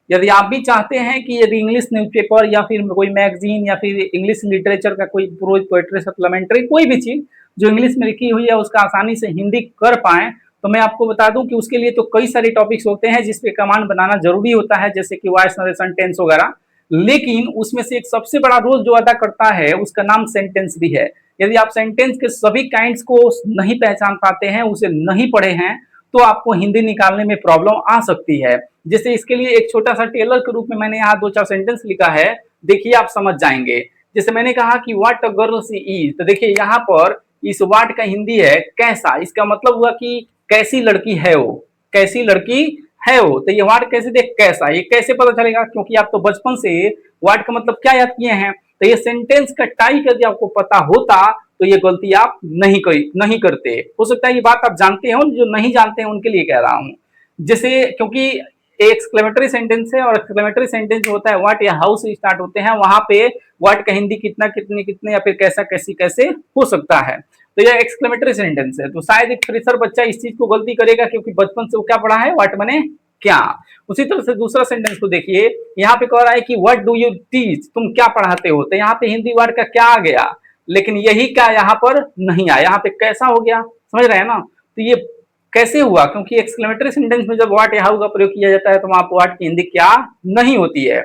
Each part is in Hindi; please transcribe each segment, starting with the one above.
यदि आप भी चाहते हैं कि यदि इंग्लिश न्यूज़पेपर या फिर कोई मैगजीन या फिर इंग्लिश लिटरेचर का कोई प्रोज पोएट्री सप्लीमेंट्री कोई भी चीज जो इंग्लिश में लिखी हुई है उसका आसानी से हिंदी कर पाए, तो मैं आपको बता दूं कि उसके लिए तो कई सारे टॉपिक्स होते हैं जिसपे कमांड बनाना जरूरी होता है, जैसे कि वॉइस नरेशन, टेंस वगैरह। लेकिन उसमें से एक सबसे बड़ा रोल जो अदा करता है उसका नाम सेंटेंस भी है। यदि आप सेंटेंस के सभी काइंड्स को नहीं पहचान पाते हैं, उसे नहीं पढ़े हैं, तो आपको हिंदी निकालने में प्रॉब्लम आ सकती है। जैसे इसके लिए एक छोटा सा टेलर के रूप में मैंने यहाँ दो चार सेंटेंस लिखा है, देखिए आप समझ जाएंगे। जैसे मैंने कहा कि what a girl she is, तो देखिए यहाँ पर इस वाट का हिंदी है कैसा। इसका मतलब हुआ कि कैसी लड़की है वो, कैसी लड़की है वो। तो ये वाट कैसे देख कैसा, ये कैसे पता चलेगा, क्योंकि आप तो बचपन से वाट का मतलब क्या याद किए हैं। तो ये सेंटेंस का टाइप यदि आपको पता होता तो ये गलती आप नहीं करते। हो सकता है ये बात आप जानते हो, जो नहीं जानते हैं उनके लिए कह रहा हूं। जैसे क्योंकि एक्सक्लेमेटरी सेंटेंस है और एक्सक्लेमेटरी सेंटेंस जो होता है व्हाट या हाउ से स्टार्ट होते हैं, वहां पे व्हाट का हिंदी कितना, कितने, कितने या फिर कैसा, कैसी, कैसे हो सकता है। तो यह एक्सक्लेमेटरी सेंटेंस है। तो शायद एक फ्रेशर बच्चा इस चीज को गलती करेगा क्योंकि बचपन से वो क्या पढ़ा है, व्हाट माने क्या। उसी तरह से दूसरा सेंटेंस को देखिए, यहाँ पे कह रहा है कि व्हाट डू यू टीच, तुम क्या पढ़ाते हो। तो यहाँ पे हिंदी वर्ड का क्या आ गया, लेकिन यही क्या यहाँ पर नहीं आया, यहाँ पे कैसा हो गया, समझ रहे हैं ना। तो ये कैसे हुआ, क्योंकि एक्सक्लेमेटरी सेंटेंस में जब व्हाट या हाउ का प्रयोग किया जाता है तो वहां पर व्हाट की हिंदी क्या नहीं होती है।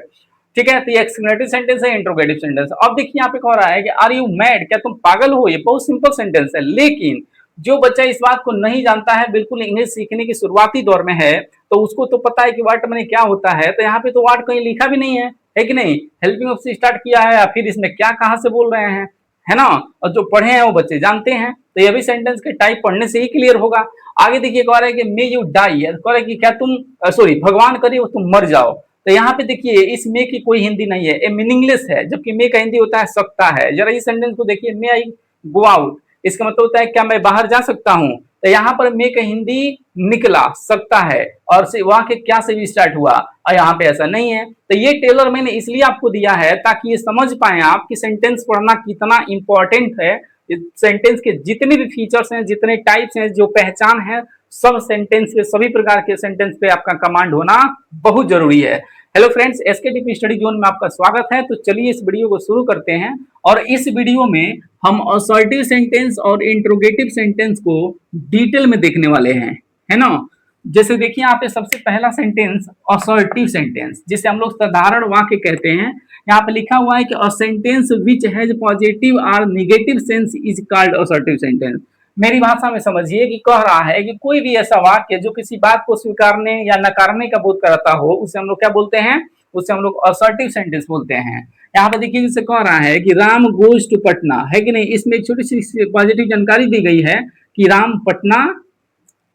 ठीक है, तो ये एक्सक्लेमेटरी सेंटेंस है, इंट्रोगेटिव सेंटेंस। अब देखिए यहाँ पे कह रहा है कि आर यू मैड, क्या तुम पागल हो। ये बहुत सिंपल सेंटेंस है, लेकिन जो बच्चा इस बात को नहीं जानता है, बिल्कुल इंग्लिश सीखने की शुरुआती दौर में है, तो उसको तो पता है कि व्हाट मैंने क्या होता है। तो यहाँ पे तो व्हाट कहीं लिखा भी नहीं है कि नहीं, हेल्पिंग ऑफ से स्टार्ट किया है, फिर इसमें क्या कहाँ से बोल रहे हैं, है ना। और जो पढ़े हैं वो बच्चे जानते हैं, तो ये भी सेंटेंस के टाइप पढ़ने से ही क्लियर होगा। आगे देखिए कह रहा है कि मे यू डाई, कह रहा है कि क्या तुम सॉरी भगवान करे वो तुम मर जाओ। तो यहाँ पे देखिए इस मे की कोई हिंदी नहीं है, ये मीनिंगलेस है, जबकि मे का हिंदी होता है सकता है। जरा इस सेंटेंस को देखिए, मे आई गो आउट, इसका मतलब होता है क्या मैं बाहर जा सकता हूँ। तो यहाँ पर मे का हिंदी निकला सकता है, और वहां के क्या से भी स्टार्ट हुआ, और यहाँ पे ऐसा नहीं है। तो ये टेलर मैंने इसलिए आपको दिया है ताकि ये समझ पाए आप कि सेंटेंस पढ़ना कितना इंपॉर्टेंट है। सेंटेंस के जितने भी फीचर्स हैं, जितने टाइप्स हैं, जो पहचान है, सब सेंटेंस पे, सभी प्रकार के सेंटेंस पे आपका कमांड होना बहुत जरूरी है। Hello friends, SK TP study zone में आपका स्वागत है। तो चलिए इस वीडियो को शुरू करते हैं, और इस वीडियो में हम असर्टिव सेंटेंस और इंट्रोगेटिव सेंटेंस को डिटेल में देखने वाले हैं, है ना। जैसे देखिए यहाँ पे सबसे पहला सेंटेंस असर्टिव सेंटेंस, जिसे हम लोग साधारण वाक्य कहते हैं। यहाँ पे लिखा हुआ है कि a sentence which has positive और negative sense is called assertive sentence. मेरी भाषा में समझिए कि कह रहा है कि कोई भी ऐसा वाक्य जो किसी बात को स्वीकारने या नकारने का बोध कराता हो, उसे हम लोग क्या बोलते हैं, उसे हम लोग असर्टिव सेंटेंस बोलते हैं। यहाँ पे देखिए जैसे कह रहा है कि राम गोज टू पटना, है कि नहीं। इसमें एक छोटी सी पॉजिटिव जानकारी दी गई है कि राम पटना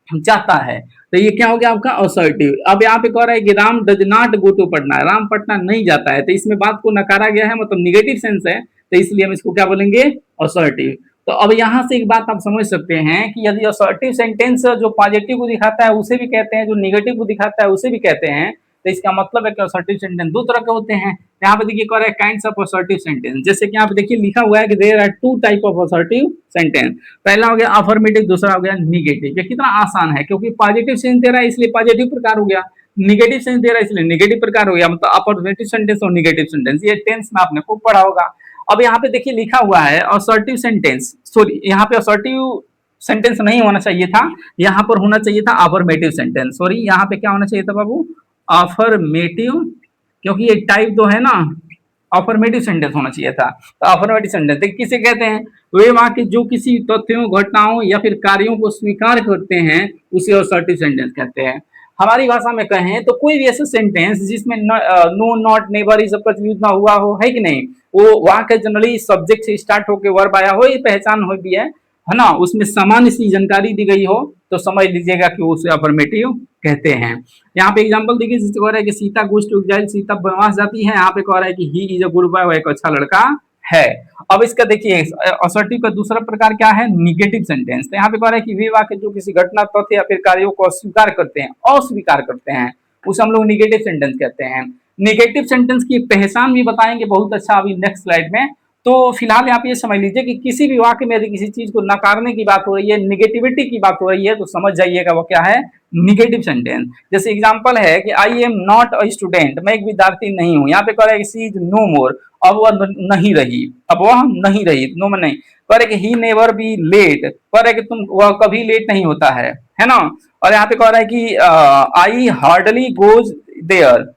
जाता है, तो ये क्या हो गया आपका असर्टिव। अब यहाँ पे कह रहा है कि Ram does not go to Patna, Ram Patna नहीं जाता है, तो इसमें बात को नकारा गया है, मतलब निगेटिव सेंस है, तो इसलिए हम इसको क्या बोलेंगे, असर्टिव। तो अब यहाँ से एक बात आप समझ सकते हैं कि यदि असर्टिव सेंटेंस जो पॉजिटिव को दिखाता है उसे भी कहते हैं, जो निगेटिव को दिखाता है उसे भी कहते हैं, तो इसका मतलब है कि असर्टिव सेंटेंस दो तरह के होते हैं। यहाँ पे देखिए कह रहा है काइंड्स ऑफ असर्टिव सेंटेंस, जैसे कि यहाँ पे देखिए लिखा हुआ है कि there are two type of assertive sentence. पहला हो गया अफर्मेटिव, दूसरा हो गया निगेटिव। ये कितना आसान है, क्योंकि पॉजिटिव सेंस दे रहा है इसलिए पॉजिटिव प्रकार हो गया, निगेटिव सेंस दे रहा है इसलिए निगेटिव प्रकार हो गया, मतलब अफर्मेटिव सेंटेंस और निगेटिव सेंटेंस। ये टेंस में आपने खूब पढ़ा होगा। अब यहाँ पे देखिए लिखा हुआ है असर्टिव सेंटेंस, सॉरी यहाँ पे असर्टिव सेंटेंस नहीं होना चाहिए था, यहाँ पर होना चाहिए था अफर्मेटिव सेंटेंस। सॉरी यहाँ पे क्या होना चाहिए था बाबू, अफर्मेटिव, क्योंकि ये टाइप दो है ना, अफर्मेटिव सेंटेंस होना चाहिए था। तो अफर्मेटिव सेंटेंस किसे कहते हैं, वे वाक्य जो किसी तथ्यों, घटनाओं या फिर कार्यों को स्वीकार करते हैं उसे असर्टिव सेंटेंस कहते हैं। हमारी भाषा में कहें तो कोई भी ऐसा सेंटेंस जिसमें नो, नॉट, नेवर, इस सबका यूज ना हुआ हो, है कि नहीं, वो वाक्य जनरली सब्जेक्ट से स्टार्ट होकर वर्ब आया हो, ये पहचान हो भी है ना, उसमें सामान्य सी जानकारी दी गई हो, तो समझ लीजिएगा कि उसे अफर्मेटिव कहते हैं। यहाँ पे एग्जांपल देखिए, जिससे कह रहा है कि Sita goes to exile, Sita वनवास जाती है। यहाँ पे कह रहा है कि he is a good boy, वो एक अच्छा लड़का है। अब इसका देखिए असर्टिव का दूसरा प्रकार क्या है, निगेटिव सेंटेंस। तो यहाँ पे कह रहा है कि वे वाक्य जो किसी घटना, तथ्य या फिर कार्यों को अस्वीकार करते हैं, अस्वीकार करते हैं, उसे हम लोग निगेटिव सेंटेंस कहते हैं। निगेटिव सेंटेंस की पहचान भी बताएंगे बहुत अच्छा अभी नेक्स्ट स्लाइड में। तो फिलहाल आप ये समझ लीजिए कि किसी भी वाक्य में यदि किसी चीज को नकारने की बात हो रही है, निगेटिविटी की बात हो रही है, तो समझ जाइएगा वो क्या है, निगेटिव सेंटेंस। जैसे एग्जांपल है कि I am not a student, मैं एक विद्यार्थी नहीं हूं, यहाँ पे कह रहा है कि सी इज नो मोर, अब वह नहीं रही, अब वह नहीं रही, नो में नहीं, कह रहे कि ही नेवर बी लेट, कह रहे कि तुम वह कभी लेट नहीं होता है ना। और यहाँ पे कह रहा है कि I hardly goes there,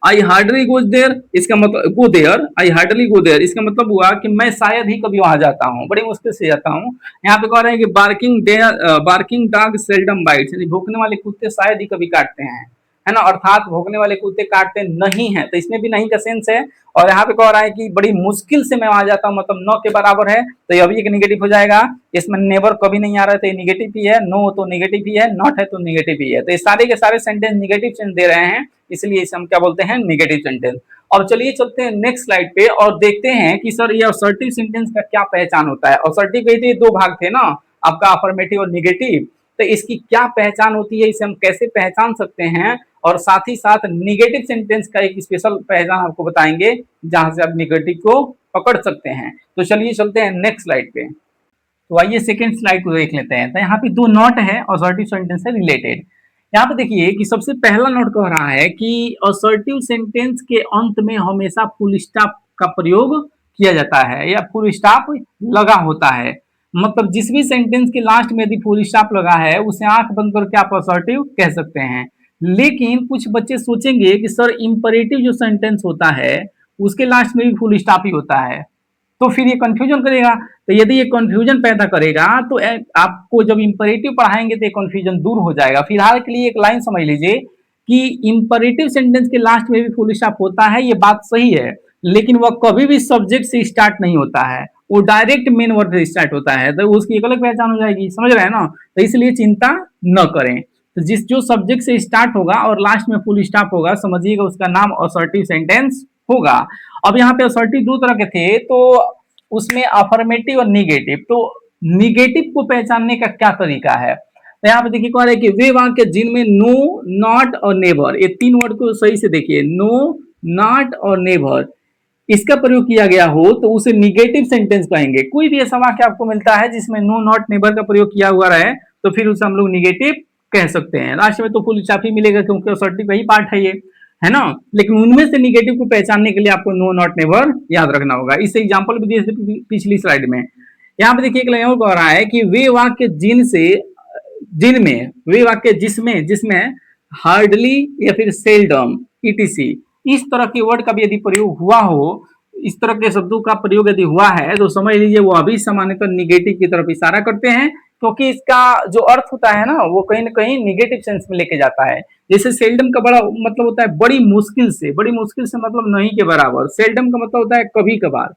I hardly goes there, इसका मतलब go there, I hardly go there, इसका मतलब हुआ कि मैं शायद ही कभी वहां जाता हूँ, बड़ी मुश्किल से जाता हूँ। यहाँ पे कह रहे हैं कि barking there, barking dog seldom bites, यानी भौंकने वाले कुत्ते शायद ही कभी काटते हैं, है ना, अर्थात भौंकने वाले कुत्ते काटते नहीं है, तो इसमें भी नहीं का सेंस है। और यहाँ पे कह रहा है कि बड़ी मुश्किल से मैं वहां जाता हूँ, मतलब न के बराबर है, तो ये अभी एक निगेटिव हो जाएगा। इसमें नेवर कभी नहीं आ रहा है, तो ये निगेटिव ही है, नो तो निगेटिव ही है, नॉट है तो निगेटिव ही है, तो ये सारे के सारे सेंटेंस निगेटिव सेंस दे रहे हैं, इसलिए इसे हम क्या बोलते हैं, निगेटिव सेंटेंस। और चलिए चलते हैं नेक्स्ट स्लाइड पे और देखते हैं कि सर ये असर्टिव सेंटेंस का क्या पहचान होता है। असर्टिव के दो भाग थे ना, आपका अफर्मेटिव और निगेटिव, तो इसकी क्या पहचान होती है, इसे हम कैसे पहचान सकते हैं, और साथ ही साथ निगेटिव सेंटेंस का एक स्पेशल पहचान आपको बताएंगे, जहां से आप निगेटिव को पकड़ सकते हैं। तो चलिए चलते हैं नेक्स्ट स्लाइड पे। तो आइए सेकेंड स्लाइड को देख लेते हैं। तो यहाँ पे दो नोट है असर्टिव सेंटेंस से रिलेटेड। यहाँ पे देखिए कि सबसे पहला नोट कह रहा है कि असर्टिव सेंटेंस के अंत में हमेशा फुल स्टॉप का प्रयोग किया जाता है या फुल स्टॉप लगा होता है। मतलब जिस भी सेंटेंस के लास्ट में यदि फुल स्टॉप लगा है उसे आंख बंद करके आप असर्टिव कह सकते हैं। लेकिन कुछ बच्चे सोचेंगे कि सर इंपरेटिव जो सेंटेंस होता है उसके लास्ट में भी फुल स्टॉप ही होता है, तो फिर ये कंफ्यूजन करेगा। तो यदि ये कंफ्यूजन पैदा करेगा तो आपको जब इंपरेटिव पढ़ाएंगे तो ये कंफ्यूजन दूर हो जाएगा। फिलहाल के लिए एक लाइन समझ लीजिए कि इंपरेटिव सेंटेंस के लास्ट में भी फुल स्टॉप होता है, ये बात सही है, लेकिन वह कभी भी सब्जेक्ट से स्टार्ट नहीं होता है, वो डायरेक्ट मेन वर्ड से स्टार्ट होता है, तो उसकी एक अलग पहचान हो जाएगी, समझ रहे हैं ना। तो इसलिए चिंता न करें। तो जिस जो सब्जेक्ट से स्टार्ट होगा और लास्ट में फुल स्टॉप होगा, समझिएगा उसका नाम असर्टिव सेंटेंस होगा। अब यहाँ पे असर्टिव दो तरह के थे, तो उसमें अफर्मेटिव और निगेटिव। तो निगेटिव को पहचानने का क्या तरीका है, तो यहाँ पे देखिए कह रहे हैं कि वे वाक्य जिनमें नो, नॉट और नेवर, ये तीन वर्ड को सही से देखिए, नो, नॉट और नेवर, इसका प्रयोग किया गया हो तो उसे निगेटिव सेंटेंस कहेंगे। कोई भी ऐसा वाक्य आपको मिलता है जिसमें नो, नॉट, नेवर का प्रयोग किया हुआ रहे तो फिर उसे हम लोग निगेटिव कह सकते हैं। लास्ट में तो फुल स्टॉप ही मिलेगा क्योंकि असर्टिव का ही पार्ट है ये, है ना। लेकिन उनमें से निगेटिव को पहचानने के लिए आपको नो, नॉट, नेवर याद रखना होगा। इससे एग्जांपल भी दिए थे पिछली स्लाइड में। यहाँ पे देखिए एक लाइन और कह रहा है कि वे वाक्य जिनसे, जिनमें, वे वाक्य जिसमें, जिसमें हार्डली या फिर सेल्डम, ईटीसी, इस तरह के वर्ड का भी यदि प्रयोग हुआ हो, इस तरह के शब्दों का प्रयोग यदि हुआ है तो समझ लीजिए वो अभी सामान्यतः निगेटिव की तरफ इशारा करते हैं, क्योंकि इसका जो अर्थ होता है ना वो कहीं ना कहीं निगेटिव सेंस में लेके जाता है। जैसे सेल्डम का बड़ा मतलब होता है बड़ी मुश्किल से, बड़ी मुश्किल से मतलब नहीं के बराबर, सेल्डम का मतलब होता है कभी कभार,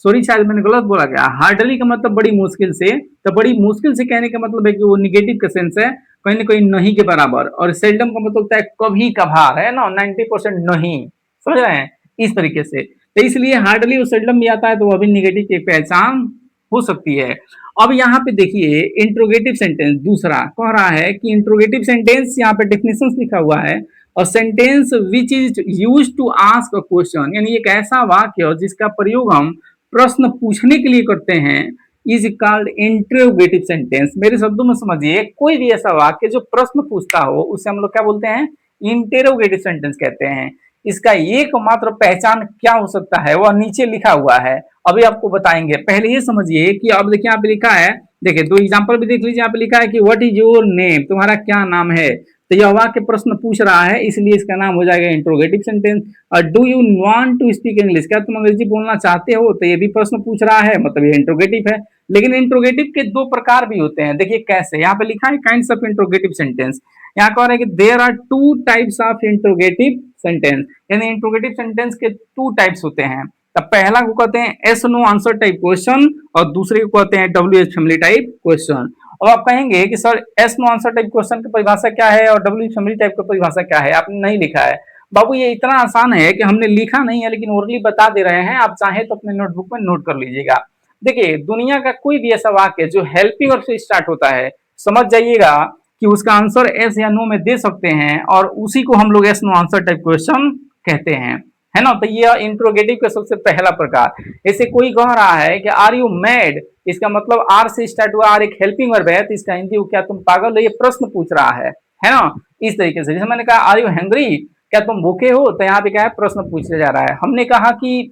सॉरी शायद मैंने गलत बोला क्या, हार्डली का मतलब बड़ी मुश्किल से, तो बड़ी मुश्किल से कहने का मतलब है कि वो निगेटिव का सेंस है, कहीं ना कहीं नहीं के बराबर। और सेल्डम का मतलब होता है कभी कभार, है ना, 90% नहीं, समझ रहे हैं, इस तरीके से। तो इसलिए हार्डली और सेल्डम भी आता है तो वह भी निगेटिव की पहचान हो सकती है। अब यहाँ पे देखिए इंट्रोगेटिव सेंटेंस दूसरा कह रहा है कि इंट्रोगेटिव सेंटेंस, यहाँ पे डेफिनेशन लिखा हुआ है, और sentence which is use to ask a question, यानी एक ऐसा वाक्य जिसका प्रयोग हम प्रश्न पूछने के लिए करते हैं, इज कॉल्ड इंट्रोगेटिव सेंटेंस। मेरे शब्दों में समझिए, कोई भी ऐसा वाक्य जो प्रश्न पूछता हो उसे हम लोग क्या बोलते हैं, इंटेरोगेटिव सेंटेंस कहते हैं। इसका एकमात्र पहचान क्या हो सकता है वह नीचे लिखा हुआ है, अभी आपको बताएंगे। पहले ये समझिए कि अब देखिए यहाँ पे लिखा है, देखिए दो एग्जांपल भी देख लीजिए, यहाँ पे लिखा है कि व्हाट इज योर नेम, तुम्हारा क्या नाम है, तो यह वाक्य प्रश्न पूछ रहा है इसलिए इसका नाम हो जाएगा इंट्रोगेटिव सेंटेंस। और do you want to speak English, क्या तुम अंग्रेजी बोलना चाहते हो, तो ये भी प्रश्न पूछ रहा है, मतलब ये इंट्रोगेटिव है। लेकिन इंट्रोगेटिव के दो प्रकार भी होते हैं, देखिए कैसे, यहाँ पे लिखा है काइंड्स ऑफ इंट्रोगेटिव सेंटेंस। यहाँ कह रहा है कि there are two types of interrogative sentence, यानी इंट्रोगेटिव सेंटेंस के टू टाइप्स होते हैं। तो पहला को कहते हैं yes no answer type question, और दूसरे को कहते हैं WH फैमिली टाइप क्वेश्चन। अब आप कहेंगे कि sir yes no answer type question की परिभाषा क्या है और WH फैमिली टाइप की परिभाषा क्या है, आपने नहीं लिखा है। बाबू ये इतना आसान है कि हमने लिखा नहीं है लेकिन ओरली बता दे रहे हैं, आप चाहे तो अपने नोटबुक में नोट कर लीजिएगा। देखिए दुनिया का कोई भी ऐसा वाक्य जो हेल्पिंग वर्ब से स्टार्ट होता है, समझ जाइएगा कि उसका आंसर एस या नो में दे सकते हैं, और उसी को हम लोग yes no answer type question कहते हैं, है ना। तो ये इंट्रोगेटिव का सबसे पहला प्रकार। ऐसे कोई कह रहा है कि आर यू मैड, इसका मतलब आर से स्टार्ट हुआ, आर एक हेल्पिंग वर्ब है, तो इसका हिंदी क्या तुम पागल हो, ये प्रश्न पूछ रहा है ना। इस तरीके से जैसे मैंने कहा आर यू हैंग्री, क्या तुम भूखे हो, तो यहाँ पे क्या है प्रश्न पूछा जा रहा है। हमने कहा कि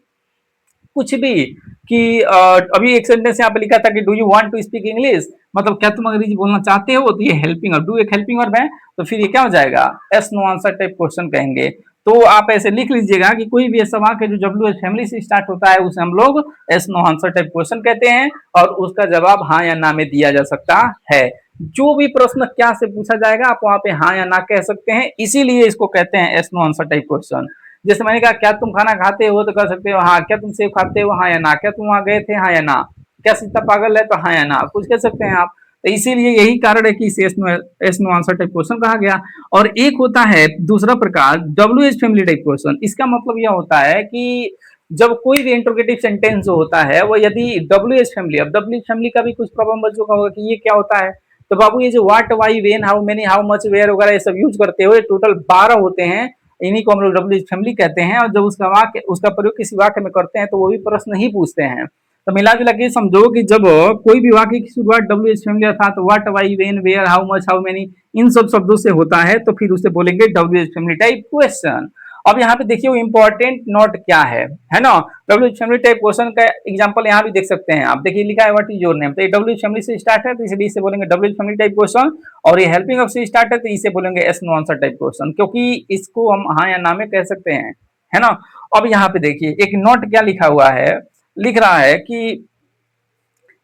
कुछ भी कि अभी एक सेंटेंस यहाँ पे लिखा था कि do you want to speak English, मतलब क्या तुम अंग्रेजी बोलना चाहते हो, तो ये हेल्पिंग वर्ब, डू एक हेल्पिंग वर्ब है, तो फिर ये क्या हो जाएगा yes no answer type question कहेंगे। तो आप ऐसे लिख लीजिएगा कि कोई भी ऐसा वाक्य जो डब्ल्यू एच फैमिली से स्टार्ट होता है उसे हम लोग yes no answer type question कहते हैं, और उसका जवाब हाँ या ना में दिया जा सकता है। जो भी प्रश्न क्या से पूछा जाएगा आप वहां पे हाँ या ना कह सकते हैं, इसीलिए इसको कहते हैं yes no answer type question. जैसे मैंने कहा क्या तुम खाना खाते हो, तो कह सकते हो हाँ, क्या तुम सेब खाते हो, हाँ या ना, क्या तुम वहां गए थे, हाँ या ना, क्या सीता पागल है, तो हाँ या ना, कुछ कह सकते हैं आप। तो इसीलिए यही कारण है कि इसे yes no answer type question कहा गया। और एक होता है दूसरा प्रकार W H family type question. इसका मतलब यह होता है कि जब कोई भी इंट्रोगेटिव सेंटेंस जो होता है वो यदि डब्ल्यू एच फैमिली, अब डब्ल्यू एच फैमिली का भी कुछ प्रॉब्लम बच्चों का होगा कि ये क्या होता है, तो बाबू ये जो what, why, when, how many, how much, where वगैरह ये सब यूज करते हो, ये टोटल 12 होते हैं, इन्हीं को हम लोग डब्ल्यू एच फैमिली कहते हैं। और जब उसका वाक्य, उसका प्रयोग किसी वाक्य में करते हैं तो वो भी प्रश्न ही पूछते हैं। तो मिला जुला के समझो कि जब कोई भी वाक्य की शुरुआत डब्ल्यू एच फैमिली अर्थात what, why, when, where, how much, how many इन सब शब्दों से होता है तो फिर उसे बोलेंगे W H family type question. अब यहाँ पे देखिए वो इंपॉर्टेंट नोट क्या है ना। W H family type question का एग्जांपल यहाँ भी देख सकते हैं आप, देखिए लिखा है व्हाट इज योर नेम, तो ये डब्ल्यू एच फैमिली से स्टार्ट है तो इसलिए इसे बोलेंगे W H family type question. और ये हेल्पिंग ऑफ से स्टार्ट है तो इसे बोलेंगे yes no answer type question, क्योंकि इसको हम हाँ या ना में कह सकते हैं, है ना। अब यहाँ पे देखिए एक नोट क्या लिखा हुआ है, लिख रहा है कि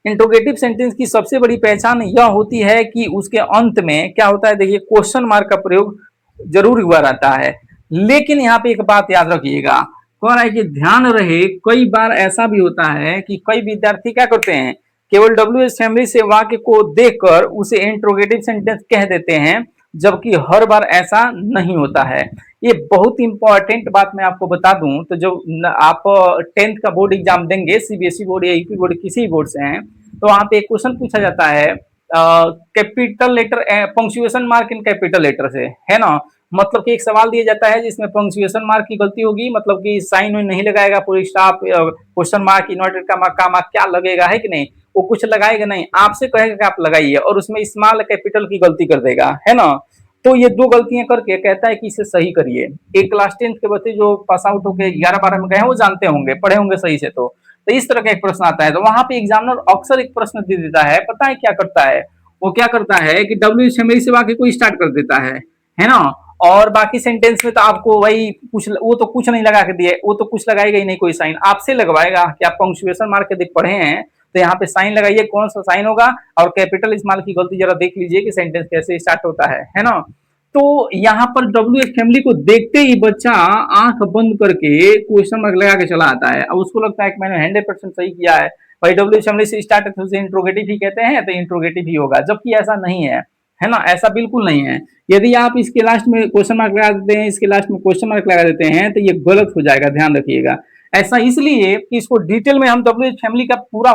इंट्रोगेटिव सेंटेंस की सबसे बड़ी पहचान यह होती है कि उसके अंत में क्या होता है, देखिए क्वेश्चन मार्क का प्रयोग जरूर हुआ रहता है। लेकिन यहाँ पे एक बात याद रखिएगा, कह रहा है कि ध्यान रहे कई बार ऐसा भी होता है कि कई विद्यार्थी क्या करते हैं, केवल डब्ल्यू एच फैमिली से वाक्य को देखकर उसे इंट्रोगेटिव सेंटेंस कह देते हैं, जबकि हर बार ऐसा नहीं होता है। ये बहुत इंपॉर्टेंट बात मैं आपको बता दूं, तो जब आप 10th का बोर्ड एग्जाम देंगे, सीबीएसई बोर्ड या यूपी बोर्ड किसी बोर्ड से हैं, तो वहां पे एक क्वेश्चन पूछा जाता है capital letter punctuation mark in capital letter से, है ना। मतलब कि एक सवाल दिया जाता है जिसमें पंक्चुएशन मार्क की गलती होगी, मतलब कि साइन नहीं लगाएगा, पूरी stop, question mark, inverted comma क्या लगेगा, है कि नहीं, वो कुछ लगाएगा नहीं, आपसे कहेगा कि आप लगाइए, और उसमें स्मॉल कैपिटल की गलती कर देगा, है ना। तो ये दो गलतियां करके कहता है कि इसे सही करिए। एक क्लास 10th के बच्चे जो पास आउट होकर 11-12 में गए हैं वो जानते होंगे, पढ़े होंगे सही से। तो इस तरह का एक प्रश्न आता है, तो वहां पे एग्जामिनर अक्सर एक प्रश्न दे देता है, पता है क्या करता है, वो क्या करता है कि डब्ल्यू फैमिली से वाक्य को स्टार्ट कर देता है ना। और बाकी सेंटेंस में तो आपको वही कुछ, वो तो कुछ नहीं लगा के दिए, वो तो कुछ लगाएगा ही नहीं, कोई साइन आपसे लगवाएगा कि आप पंक्चुएशन मार्क के पढ़े हैं, तो यहाँ पे साइन लगाइए, कौन सा साइन होगा, और कैपिटल स्मॉल की गलती जरा देख लीजिए कि सेंटेंस कैसे स्टार्ट होता है ना। तो यहाँ पर डब्ल्यू एच फैमिली को देखते ही बच्चा आंख बंद करके क्वेश्चन मार्क लगा के चला आता है। अब उसको लगता है कि मैंने 100% सही किया है, भाई डब्ल्यू एच फैमिली से स्टार्ट है तो उसे इंट्रोगेटिव ही कहते हैं, तो इंट्रोगेटिव ही होगा, जबकि ऐसा नहीं है ना, ऐसा बिल्कुल नहीं है। यदि आप इसके लास्ट में क्वेश्चन मार्क लगा देते हैं, इसके लास्ट में क्वेश्चन मार्क लगा देते हैं, तो ये गलत हो जाएगा, ध्यान रखिएगा। ऐसा इसलिए कि इसको डिटेल में हम डब्ल्यू एच फैमिली का पूरा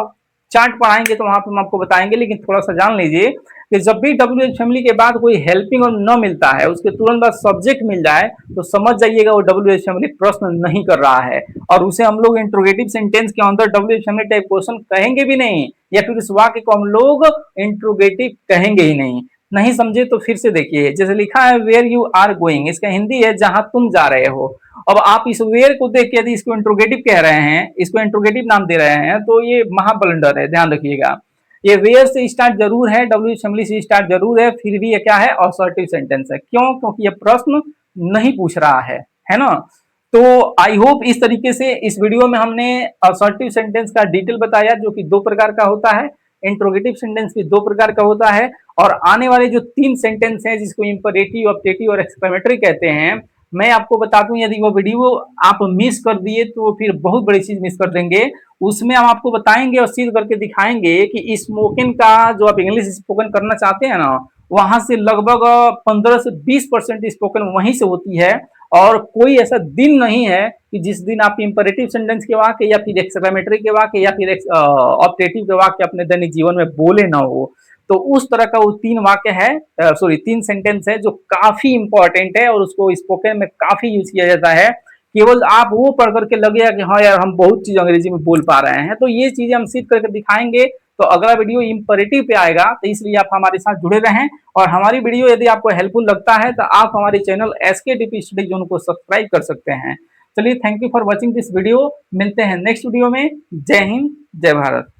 चार्ट पढ़ाएंगे तो वहां पर हम आपको बताएंगे, लेकिन थोड़ा सा जान लीजिए कि जब भी डब्ल्यू एच फैमिली के बाद कोई हेल्पिंग और न मिलता है, उसके तुरंत बाद सब्जेक्ट मिल जाए, तो समझ जाइएगा वो डब्ल्यू एच फैमिली प्रश्न नहीं कर रहा है, और उसे हम लोग इंट्रोगेटिव सेंटेंस के अंदर W H family type question कहेंगे भी नहीं, या फिर उस वाक्य को हम लोग इंट्रोगेटिव कहेंगे ही नहीं। नहीं समझे तो फिर से देखिए, जैसे लिखा है वेयर यू आर गोइंग, इसका हिंदी है जहां तुम जा रहे हो। अब आप इस वेयर को देख के यदि इसको इंट्रोगेटिव कह रहे हैं, इसको इंट्रोगेटिव नाम दे रहे हैं, तो ये महाबलंडर है, ध्यान रखिएगा। ये वेयर से स्टार्ट जरूर है, डब्ल्यू फैमिली से स्टार्ट जरूर है, फिर भी ये क्या है, असर्टिव सेंटेंस है। क्यों? क्योंकि ये प्रश्न नहीं पूछ रहा है ना। तो आई होप इस तरीके से इस वीडियो में हमने असर्टिव सेंटेंस का डिटेल बताया, जो कि दो प्रकार का होता है, इंट्रोगेटिव सेंटेंस भी दो प्रकार का होता है, और आने वाले जो 3 सेंटेंस हैं जिसको इंपरेटिव, ऑब्जेक्टिव और एक्सक्लेमेटरी कहते हैं, मैं आपको बता दूं यदि वो वीडियो आप मिस कर दिए तो फिर बहुत बड़ी चीज मिस कर देंगे। उसमें हम आपको बताएंगे और सिद्ध करके दिखाएंगे कि स्पोकन का जो आप इंग्लिश स्पोकन करना चाहते हैं ना, वहां से लगभग 15 से 20% स्पोकन वहीं से होती है, और कोई ऐसा दिन नहीं है कि जिस दिन आप इंपरेटिव सेंटेंस के वाक्य या फिर एक्सक्लेमेटरी के वाक्य या फिर ऑब्जेक्टिव के वाक्य अपने दैनिक जीवन में बोले ना हो। तो उस तरह का वो 3 वाक्य है, सॉरी 3 सेंटेंस है जो काफी इंपॉर्टेंट है, और उसको स्पोकन में काफी यूज किया जाता है। केवल आप वो पढ़ करके लगेगा कि हाँ यार हम बहुत चीज अंग्रेजी में बोल पा रहे हैं। तो ये चीजें हम सीख करके दिखाएंगे। तो अगला वीडियो इंपरेटिव पे आएगा, तो इसलिए आप हमारे साथ जुड़े रहें। और हमारी वीडियो यदि आपको हेल्पफुल लगता है तो आप हमारे चैनल SK स्टडी जोन को सब्सक्राइब कर सकते हैं। चलिए, thank you for watching this video. मिलते हैं नेक्स्ट वीडियो में। जय हिंद, जय भारत।